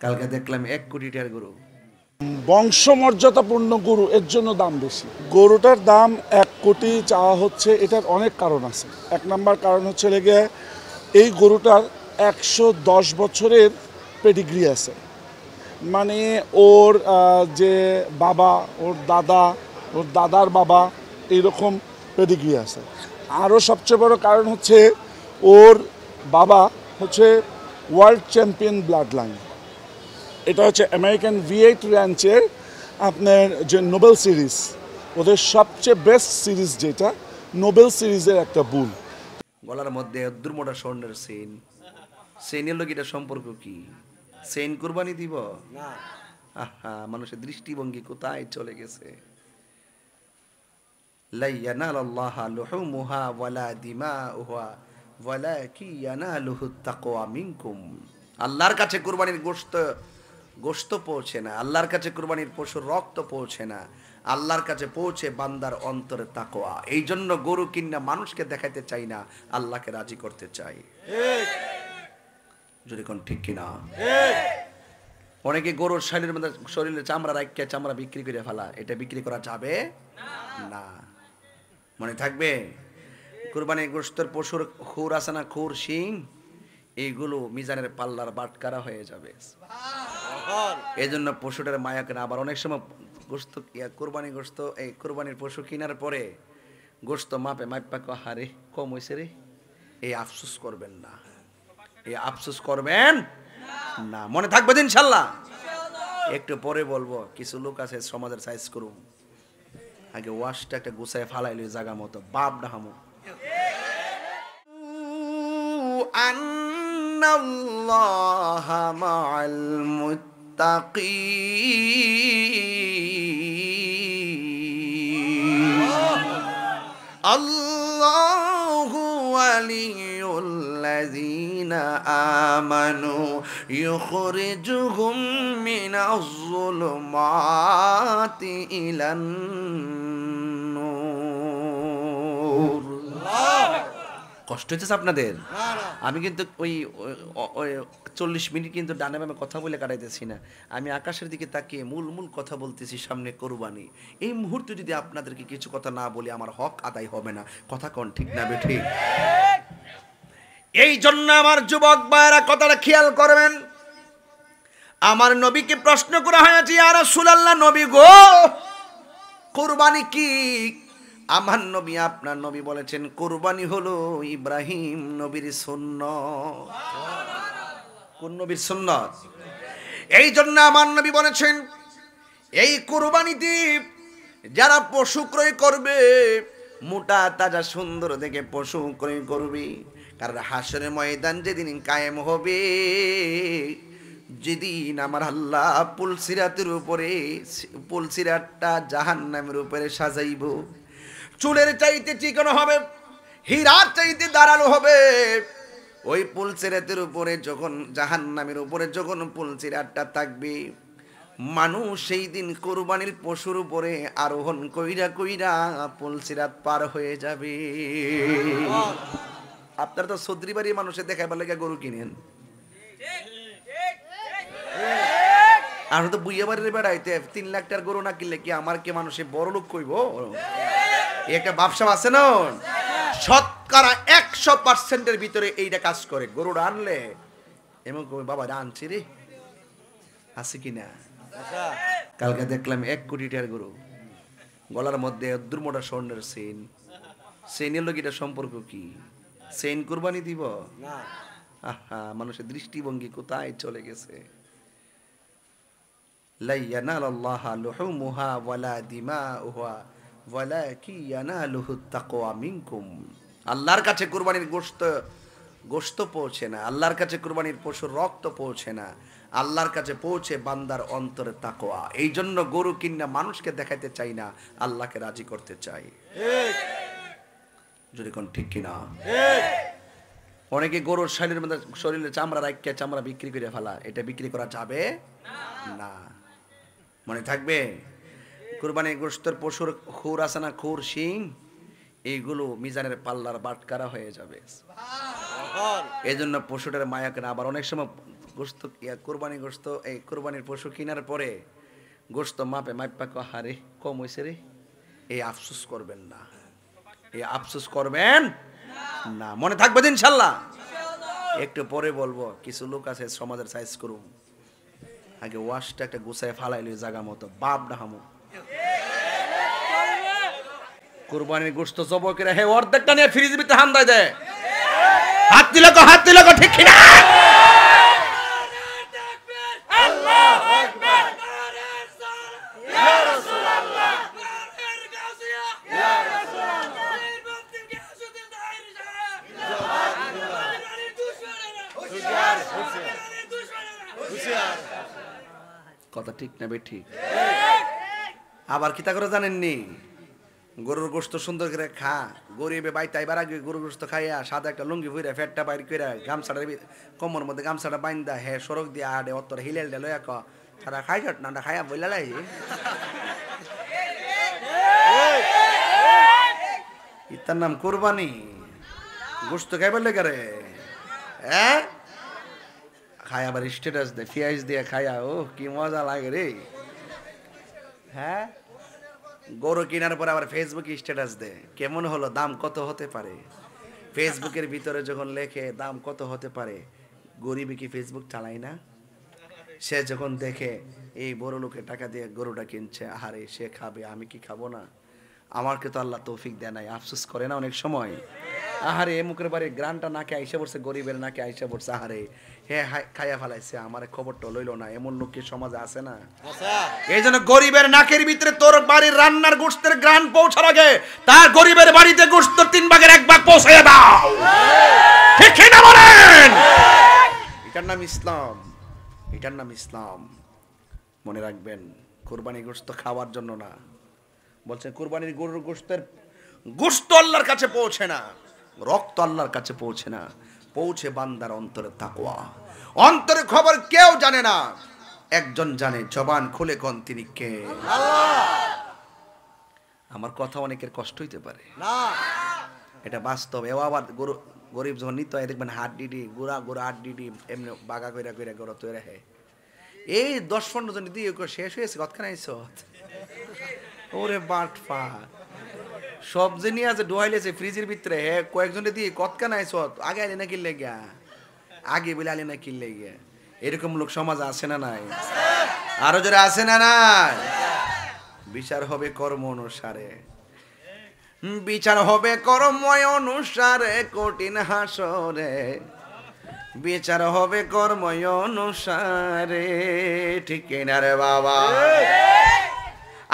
কালকে দেখলাম 1 কোটি টাকার গরু। বংশমর্যাদাপূর্ণ গরু, এর জন্য দাম বেশি। গরুটার দাম 1 কোটি চাওয়া হচ্ছে। এটার অনেক কারণ আছে। এক নাম্বার কারণ হচ্ছে লেগে এই গরুটার 110 বছরের পেডিগ্রি আছে। মানে ওর যে বাবা, ওর দাদা, ওর দাদার বাবা, এইরকম পেডিগ্রি আছে। আরও সবচেয়ে বড় কারণ হচ্ছে ওর বাবা হচ্ছে ওয়ার্ল্ড চ্যাম্পিয়ন ব্লাড লাইন। এটা হচ্ছে আমেরিকান V8 র্যাঞ্চের আপনার যে নোবেল সিরিজ, ওদের সবচেয়ে বেস্ট সিরিজ যেটা নোবেল সিরিজের একটা বুল। গলার মধ্যে দুর্মোটা স্বর্ণের চেইনের লোক এটা সম্পর্ক কি? চেইন কুরবানি দিব না? আহা, মানুষের দৃষ্টিভঙ্গি কোথায় চলে গেছে। লা ইয়ানালাল্লাহা লুহুমুহা ওয়ালা দিমাউহা ওয়ালাকিন ইয়ানালুহুত তাকওয়া মিনকুম। আল্লাহর কাছে কুরবানির গোশত পৌঁছে না, আল্লাহর কাছে কুরবানির পশুর রক্ত পৌঁছে না, আল্লাহর কাছে পৌঁছে বান্দার অন্তরে তাকওয়া। এই জন্য গরু কিনা মানুষকে দেখাইতে চাই না, আল্লাহকে রাজি করতে চাই। যদি কোন ঠিক কিনা? অনেকে গরুর শরীরে চামড়া রাখিয়া চামড়া বিক্রি করে ফেলা, এটা বিক্রি করা যাবে না। মনে থাকবে, কুরবানির গোশতের পশুর খুর আছে না, খুর শিং, এইগুলো মিজানের পাল্লার বাটকারা হয়ে যাবে। এই জন্য পশুটার মায়া কেনা। আবার অনেক সময় গোশত কোরবানি গোশত, এই কোরবানির পশু কেনার পরে গোশত মাপা হারে কম হয়েছে রে, এই আফসোস করবেন না, এই আফসোস করবেন না। মনে থাকবে ইনশাল্লাহ। একটু পরে বলবো, কিছু লোক আছে সমাজের সাইজ করুন, আগে ওয়াশটা একটা গুছায় ফালাইলো জায়গা মতো, বাপ ডাহামো। আন্নাল্লাহা মাআল মুত্তাকিন। আল্লাহু ওয়ালিয়ুল্লাযীনা আমানু ইউখরিজুহুম মিনাজ যুলুমাতি ইলান নূর। কষ্ট হচ্ছে আপনাদের? আমি কিন্তু ওই 40 মিনিট কিন্তু ডানে বামে কথা বলে কাটাইতেছি না। আমি আকাশের দিকে তাকিয়ে মূল কথা বলতেছি, সামনে কোরবানি। এই মুহূর্তে যদি আপনাদেরকে কিছু কথা না বলি, আমার হক আদায় হবে না। কথা কোন ঠিক না বেঠিক? এই জন্য আমার যুবক ভাইরা কথাটা খেয়াল করবেন। আমার নবীকে প্রশ্ন করা হয়েছে, ইয়া রাসূলুল্লাহ, নবী গো, কুরবানি কি? আমার নবী, আপনার নবী বলেছেন, কুরবানি হলো ইব্রাহিম নবীর সুন্নাত। কোন নবীর সুন্নাত? এই জন্য আমার নবী বলেছেন, এই কুরবানিতে যারা পশু ক্রয় করবে, মোটা তাজা সুন্দর দেখে পশু ক্রয় করবে। কারণ হাসরের ময়দান যেদিন কায়েম হবে, যেদিন আমার আল্লাহ পুলসিরাতের উপরে, পুলসিরাতটা জাহান্নামের উপরে সাজাইব, চুলের চাইতে চিকন হবে, হীরার চাইতে ধারালো হবে। ওই পুলসিরাতের উপরে যখন, জাহান্নামের উপরে যখন পুলসিরাতটা থাকবে, মানুষ সেই দিন কোরবানির পশুর উপরে আরোহণ কইরা কইরা পুলসিরাত পার হয়ে যাবে। আপনারা তো সদরি বাড়ির মানুষের দেখাইবার লাগে গরু কিনেন, আর তো বুইয়া বাড়ির বেড়াইতে 3 লাখ টাকার গরু না কিনলে কি আমার কে মানুষে বড় লোক কইব? একটা ব্যবসা আছে না, শতকরা 100%-এর ভিতরে এইটা কাজ করে। গরুটা আনলে এমন কই, বাবা আনছি রে, আছে কিনা? কালকে দেখলাম 1 কোটি টাকার গরু, গলার মধ্যে দুর্মোটা স্বর্ণের চেইনের লোক এটা সম্পর্ক কি? চেইন কুরবানি দিব না? আহা, মানুষের দৃষ্টিভঙ্গি কোথায় চলে গেছে। লা ইয়ানালাল্লাহা লুহুমুহা ওয়ালা দিমাউহা ওয়ালাকিন ইয়ানালুহুত তাকওয়া মিনকুম। আল্লাহর কাছে কুরবানির গোশত পৌঁছে না, আল্লাহর কাছে কুরবানির পশুর রক্ত পৌঁছে না, আল্লাহর কাছে পৌঁছে বান্দার অন্তরে তাকওয়া। এই জন্য গরু কিনা মানুষকে দেখাইতে চাই না, আল্লাহকে রাজি করতে চাই। যদি কোন ঠিক কিনা? অনেকে গরুর শরীরে চামড়া রাখিয়া চামড়া বিক্রি করে ফেলা, এটা বিক্রি করা যাবে না। মনে থাকবে, কুরবানির গোশতের পশুর খুর আছে না, খুর শিং, এইগুলো মিজানের পাল্লার বাটকারা হয়ে যাবে। এই জন্য পশুটার মায়া কেনা। আবার অনেক সময় গোস্ত কোরবানি গোস্ত এই কোরবানির পশু কেনার পরে গোস্ত মাপে মাপা হারে কম হয়েছে রে, এই আফসোস করবেন না, এই আফসোস করবেন না, মনে থাকবে তো ইনশাল্লাহ। একটু পরে বলবো, কিছু লোক আছে সমাজের সাইজ করুন, আগে ওয়াশটা একটা গুছায় ফালাইলে জায়গা মতো বাপ ডাহামো কুরবানির গোশত জবাই করে হে অর্ধেকটা নিয়ে ফ্রিজের ভিতরে হামদায় দেয়, হাত দিলে কো ঠিক কিনা? আল্লাহু আকবার, ইয়া রাসূলুল্লাহ, ইয়া রাসূলুল্লাহ, কথা ঠিক না বেঠি? আবার কিতা করে জানেননি, গরুর গোশত সুন্দর করে খা, গরিবে বাইতে আইবার আগে গরুর গোশত খাইয়া সাদা একটা লুঙ্গি ভইরা ফেটটা বাইর কইরা গামছাটার কোমর মধ্যে গামছাটা বাইন্দা হে সড়ক দিয়ে আড়ে অত্তর হিলেল দে লয়া ক সারা খাইছত না খাইয়া বইলা লাই ইতার নাম কুরবানি, গোশত খাইবার লেগে রে হ্যাঁ, খায় আবার স্ট্যাটাস দে পেঁয়াজ দিয়ে খায়া, ও কি মজা লাগে রে হ্যাঁ। গরু কেনার পর আবার ফেসবুকে স্ট্যাটাস দে, কেমন হলো, দাম কত হতে পারে, ফেসবুকের ভিতরে যখন লেখে দাম কত হতে পারে, গরিবে কি ফেসবুক চালায় না? সে যখন দেখে এই বড় লোকের টাকা দিয়ে গরুটা কিনছে, আহারে সে খাবে, আমি কি খাবো না, আমাকে তো আল্লাহ তৌফিক দেয় নাই, আফসোস করে না অনেক সময়? আহারে এ মুখের বাড়ির গ্রানটা নাকে আইসা পড়ছে, গরিবের নাকে আইসা পড়ছে, আহারে হে খাইয়া ফেলাইছে, আমার খবরটা লইলো না, এমন লোক কি সমাজে আছে না? এই জন্য গরিবের নাকের ভিতরে তোর বাড়ির রান্নার গোশতের গ্রান পৌঁছার আগে তার গরিবের বাড়িতে গোশত 3 ভাগের 1 ভাগ পৌঁছাইয়া দাও, ঠিক না বলেন? এটার নাম ইসলাম, এটার নাম ইসলাম। মনে রাখবেন, কুরবানি গোশত খাওয়ার জন্য না, বলছেন কুরবানির গরুর গোশত আল্লাহর কাছে পৌঁছে না, রক্ত আল্লাহর কাছে পৌঁছে না, পৌঁছে বান্দার অন্তরে তাকওয়া। অন্তরে খবর কেউ জানে না, একজন জানে, জবান খুলে কোন তিনি কে। আমার কথা অনেকের কষ্ট হইতে পারে না, এটা বাস্তব। এও আবার গরিব যখন নিতে হয় দেখবেন হাড্ডিডি গুড়া হাড্ডিডি এমনি বাগা কইরা কইরা গরু তৈরি রাখে, এই 10-15 জন দিয়ে শেষ হয়েছে কতখানি আইস, ওরে বাটফা সবজি নিয়ে আছে ডোয়াইলেছে ফ্রিজের ভিতরে, হে কয়েকজনে দিয়ে কতখানি আইস, আগে আইলে না কিনলে গিয়া, আগে বলে আইলে না কিনলে গিয়া, এরকম লোক সমাজে আছে না নাই? আরো যারা আছে না নাই? বিচার হবে কর্ম অনুসারে, বিচার হবে কর্ম অনুসারে, কঠিন হাসরে বিচার হবে কর্ম অনুসারে, ঠিক না রে বাবা?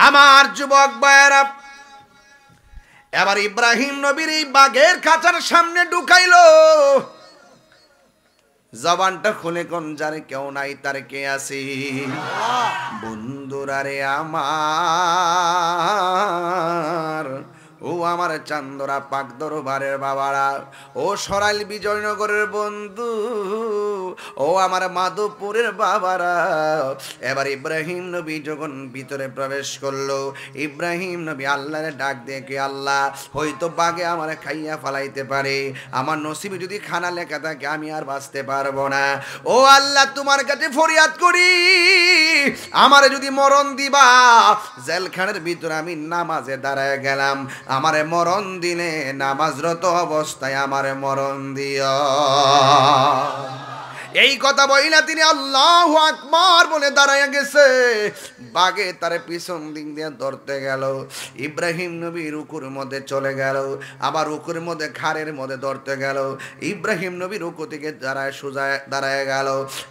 আমার যুবক ভাইয়েরা, এবার ইব্রাহিম নবীর এই বাঘের খাঁচার সামনে ঢুকাইলো, জবানটা খুলে কোন জানে কেউ নাই, তার কে আছে? বন্ধুরা রে আমার, ও আমার চান্দরা পাক দরবারের বাবারা, ও সরাইল বিজয়নগরের বন্ধু, ও আমার মাধবপুরের বাবারা, এবার ইব্রাহিম নবী যখন ভিতরে প্রবেশ করলো, ইব্রাহিম নবী আল্লাহরে ডাক দিয়ে কে, আল্লাহ হয়তো বাগে আমার খাইয়া ফালাইতে পারে, আমার নসিবে যদি খানা লেখা থাকে আমি আর বাঁচতে পারবো না, ও আল্লাহ তোমার কাছে ফরিয়াদ করি, আমারে যদি মরণ দিবা, জেলখানের ভিতরে আমি নামাজে দাঁড়ায় গেলাম, আমারে মরণ দিলে নামাজরত অবস্থায় আমারে মরণ দিও। এই কথা বইলা তিনি আল্লাহু আকবার বলে দাঁড়ায় গেছে, বাগে তারে পিছন দিক দিয়ে ধরতে গেল, ইব্রাহিম নবী রুকুর মধ্যে চলে গেল, আবার রুকুর মধ্যে খাড়ের মধ্যে ধরতে গেল, ইব্রাহিম নবী রুকু থেকে দাঁড়ায় সোজা দাঁড়ায় গেল,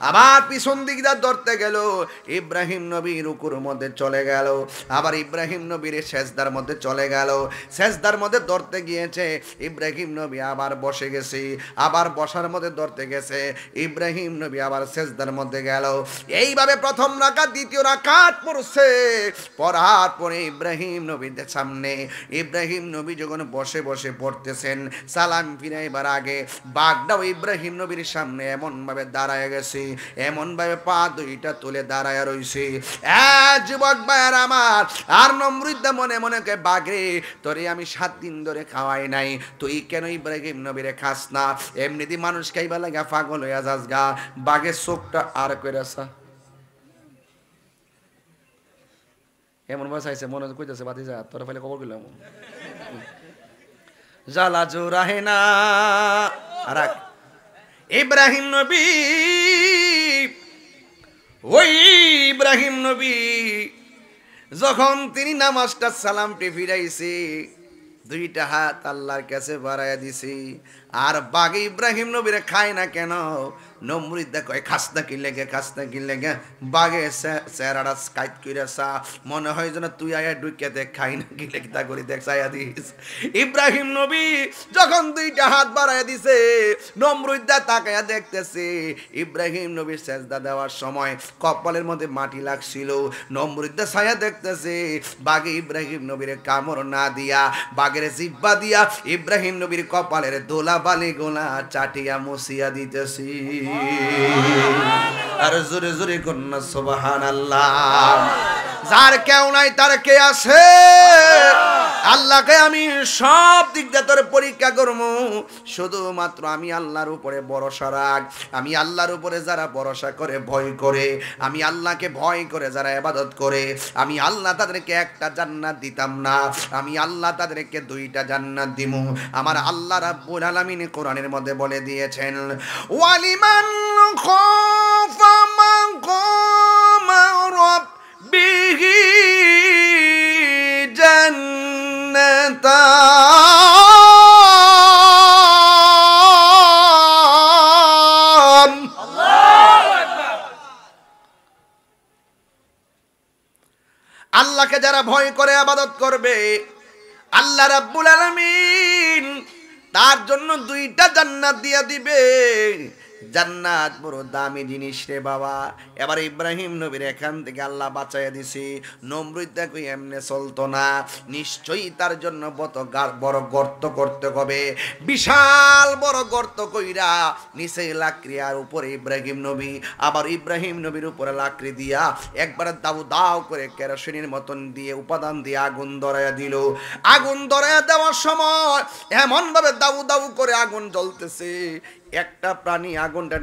আবার পিছন দিক দিয়ে ধরতে গেল, ইব্রাহিম নবী রুকুর মধ্যে চলে গেল, আবার ইব্রাহিম নবীর সেজদার মধ্যে চলে গেল, সেজদার মধ্যে ধরতে গিয়েছে, ইব্রাহিম নবী আবার বসে গেছে, আবার বসার মধ্যে ধরতে গেছে, ইব্রাহিম নবী আবার সেজদার মধ্যে গেল, এইভাবে প্রথম রাকাত দ্বিতীয় রাকাত পড়ছে, পড়ার পরে ইব্রাহিম নবীর সামনে ইব্রাহিম নবী যখন বসে বসে পড়তেছেন, সালাম ফিরাইবার আগে বাঘটাও ইব্রাহিম নবীর সামনে এমন ভাবে দাঁড়ায় গেছে, এমন ভাবে পা দুইটা তুলে দাঁড়ায় রইছে। যুবক ভাইয়ার আমার, আর নমরুদ্দা মনে মনে কে, বাঘরে তোরে আমি 7 দিন ধরে খাওয়াই নাই, তুই কেন ইব্রাহিম নবীরে খাস না? এমনিতে মানুষ খাইবা লাগা পাগল হইয়া যাস গা, দিয়া বাঘের চোখটা আর কইরাছা এমন ভাবে চাইছে মনে কইতেছে বাতিজা তোরা ফেলে খবর গেলাম জ্বালা জোরাহে না আর ইব্রাহিম নবী ওই ইব্রাহিম নবী যখন তিনি নামাজটা সালামটি ফিরাইছে দুইটা হাত আল্লাহর কাছে বাড়াইয়া দিছে আর বাগে ইব্রাহিম নবীরে খায় না কেন নমরুদ দেখো খাসনা কি লেগে বাগে চেহারাটা কাইট কইরাছা মনে হয় যেন তুই আয়া ঢুকে দেখ খাই না কি লেগে তা করে দেখ চাইয়া দিস ইব্রাহিম নবী যখন দুইটা হাত বাড়াইয়া দিছে নমরুদ তাকায়া দেখতেছে ইব্রাহিম নবীর সেজদা দেওয়ার সময় কপালের মধ্যে মাটি লাগছিল নমরুদ ছায়া দেখতেছে বাগে ইব্রাহিম নবীর কামড় না দিয়া বাগের জিব্বা দিয়া ইব্রাহিম নবীর কপালের দোলা বালি গোলা চাটিয়া মুছিয়া দিতেছি আর জোরে জোরে কন্যা সুবহানাল্লাহ যার কেউ নাই তার কে আছে আল্লাহকে আমি সব দিক দিয়ে তোর পরীক্ষা করব শুধুমাত্র আমি আল্লাহর উপরে ভরসা রাখ আমি আল্লাহর উপরে যারা ভরসা করে ভয় করে আমি আল্লাহকে ভয় করে যারা ইবাদত করে আমি আল্লাহ তাদেরকে একটা জান্নাত দিতাম না আমি আল্লাহ তাদেরকে দুইটা জান্নাত দিমু আমার আল্লাহ রাব্বুল আলামিন কোরআনের মধ্যে বলে দিয়েছেন ওয়ালিমান খাফা মাকামা রাব্বিহি জান্নাতান আল্লাহকে যারা ভয় করে ইবাদত করবে আল্লাহ রাব্বুল আলামিন তার জন্য দুইটা জান্নাত দিয়া দিবে জান্নাত বড় দামি জিনিস রে বাবা এবার ইব্রাহিম নবীর এখান থেকে আল্লাহ বাঁচাইয়া দিছে নমরুদ দেখো এমনি চলতো না নিশ্চয়ই তার জন্য বড় গর্ত করতে হবে বিশাল বড় গর্ত কইরা নিচে লাকড়ি আর উপরে ইব্রাহিম নবী আবার ইব্রাহিম নবীর উপরে লাকড়ি দিয়া একবার দাউ দাউ করে কেরোসিনের মতন দিয়ে উপাদান দিয়ে আগুন ধরাইয়া দিল আগুন ধরাইয়া দেওয়ার সময় এমন ভাবে দাউ দাউ করে আগুন জ্বলতেছে একটা প্রাণী আগুনটা